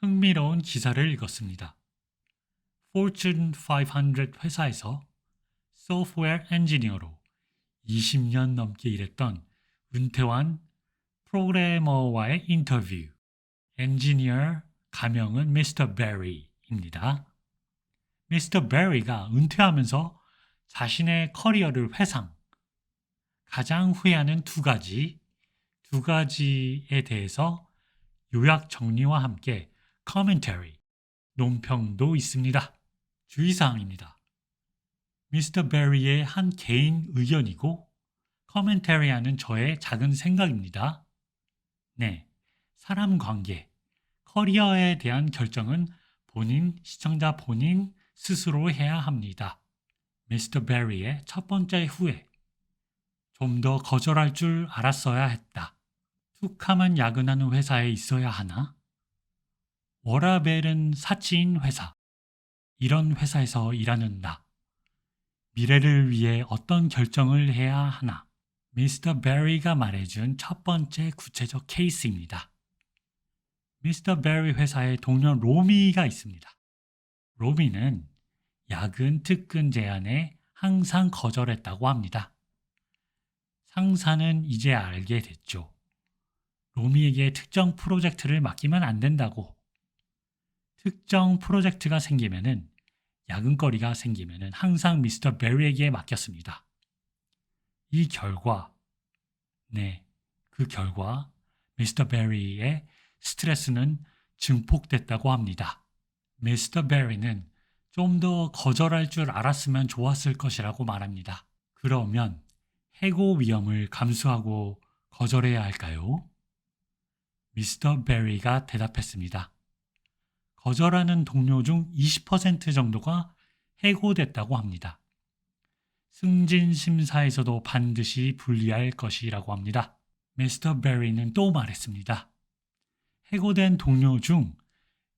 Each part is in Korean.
흥미로운 기사를 읽었습니다. Fortune 500 회사에서 소프트웨어 엔지니어로 20년 넘게 일했던 은퇴한 프로그래머와의 인터뷰. 엔지니어 가명은 미스터 베리입니다. 미스터 베리가 은퇴하면서 자신의 커리어를 가장 후회하는 두 가지에 대해서 요약 정리와 함께 commentary, 논평도 있습니다. 주의사항입니다. 미스터 베리의 한 개인 의견이고 commentary 하는 저의 작은 생각입니다. 네, 사람 관계, 커리어에 대한 결정은 시청자 본인 스스로 해야 합니다. 미스터 베리의 첫 번째 후회. 좀 더 거절할 줄 알았어야 했다. 툭하면 야근하는 회사에 있어야 하나? 워라벨은 사치인 회사. 이런 회사에서 일하는 나. 미래를 위해 어떤 결정을 해야 하나? 미스터 베리가 말해준 첫 번째 구체적 케이스입니다. 미스터 베리 회사의 동료 로미가 있습니다. 로미는 야근 특근 제안에 항상 거절했다고 합니다. 상사는 이제 알게 됐죠. 로미에게 특정 프로젝트를 맡기면 안 된다고. 특정 프로젝트가 생기면은 야근거리가 생기면은 항상 미스터 베리에게 맡겼습니다. 그 결과 미스터 베리의 스트레스는 증폭됐다고 합니다. 미스터 베리는 좀 더 거절할 줄 알았으면 좋았을 것이라고 말합니다. 그러면 해고 위험을 감수하고 거절해야 할까요? 미스터 베리가 대답했습니다. 거절하는 동료 중 20% 정도가 해고됐다고 합니다. 승진 심사에서도 반드시 분리할 것이라고 합니다. 미스터 베리는 또 말했습니다. 해고된 동료 중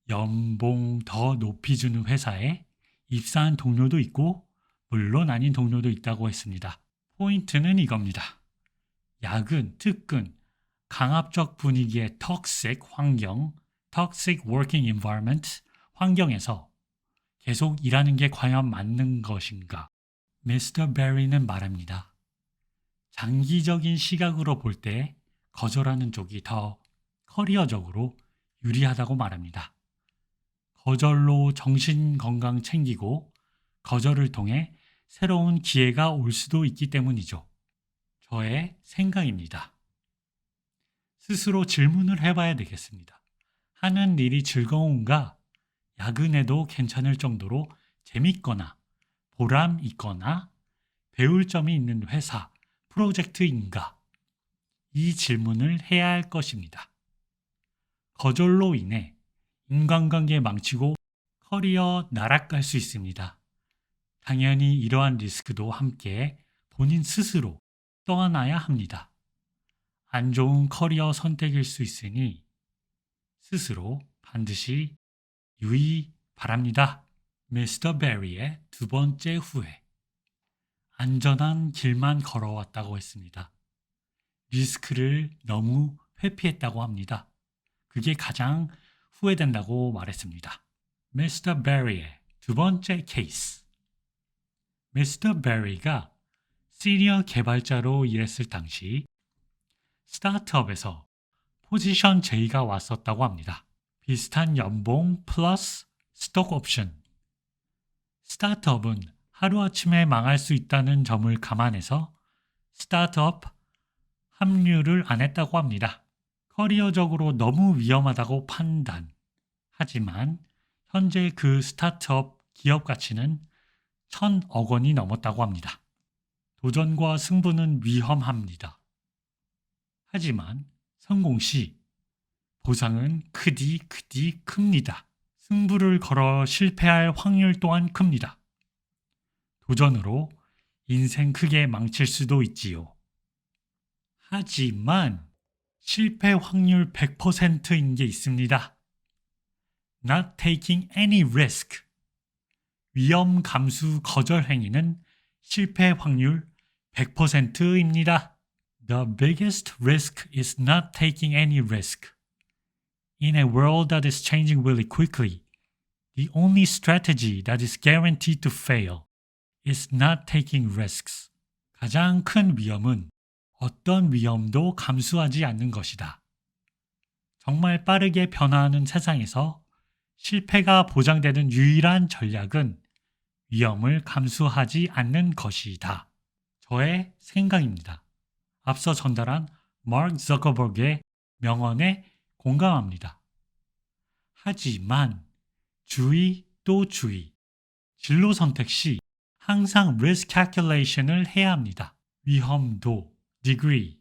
연봉 더 높이 주는 회사에 입사한 동료도 있고 물론 아닌 동료도 있다고 했습니다. 포인트는 이겁니다. 야근, 특근, 강압적 분위기의 toxic working environment 환경에서 계속 일하는 게 과연 맞는 것인가? 미스터 베리는 말합니다. 장기적인 시각으로 볼 때 거절하는 쪽이 더 커리어적으로 유리하다고 말합니다. 거절로 정신 건강 챙기고 거절을 통해 새로운 기회가 올 수도 있기 때문이죠. 저의 생각입니다. 스스로 질문을 해봐야 되겠습니다. 하는 일이 즐거운가? 야근해도 괜찮을 정도로 재밌거나 보람 있거나 배울 점이 있는 회사, 프로젝트인가? 이 질문을 해야 할 것입니다. 거절로 인해 인간관계 망치고 커리어 나락갈 수 있습니다. 당연히 이러한 리스크도 함께 본인 스스로 떠안아야 합니다. 안 좋은 커리어 선택일 수 있으니 스스로 반드시 유의 바랍니다. 미스터 베리의 두 번째 후회. 안전한 길만 걸어왔다고 했습니다. 리스크를 너무 회피했다고 합니다. 그게 가장 후회된다고 말했습니다. 미스터 베리의 두 번째 케이스. 미스터 베리가 시니어 개발자로 일했을 당시 스타트업에서 포지션 제의가 왔었다고 합니다. 비슷한 연봉 플러스 스톡 옵션. 스타트업은 하루아침에 망할 수 있다는 점을 감안해서 스타트업 합류를 안 했다고 합니다. 커리어적으로 너무 위험하다고 판단. 하지만 현재 그 스타트업 기업 가치는 1,000억 원이 넘었다고 합니다. 도전과 승부는 위험합니다. 하지만 성공 시 보상은 큽니다. 승부를 걸어 실패할 확률 또한 큽니다. 도전으로 인생 크게 망칠 수도 있지요. 하지만 실패 확률 100%인 게 있습니다. Not taking any risk. 위험 감수 거절 행위는 실패 확률 100%입니다. The biggest risk is not taking any risk. In a world that is changing really quickly, the only strategy that is guaranteed to fail is not taking risks. 가장 큰 위험은 어떤 위험도 감수하지 않는 것이다. 정말 빠르게 변화하는 세상에서 실패가 보장되는 유일한 전략은 위험을 감수하지 않는 것이다. 저의 생각입니다. 앞서 전달한 마크 저커버그의 명언에 공감합니다. 하지만 주의 또 주의. 진로 선택 시 항상 risk calculation을 해야 합니다. 위험도, degree,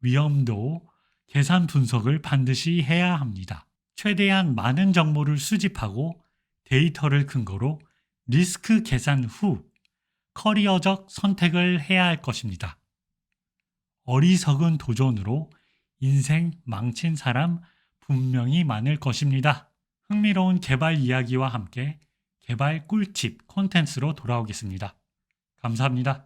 위험도 계산 분석을 반드시 해야 합니다. 최대한 많은 정보를 수집하고 데이터를 근거로 리스크 계산 후 커리어적 선택을 해야 할 것입니다. 어리석은 도전으로 인생 망친 사람 분명히 많을 것입니다. 흥미로운 개발 이야기와 함께 개발 꿀팁 콘텐츠로 돌아오겠습니다. 감사합니다.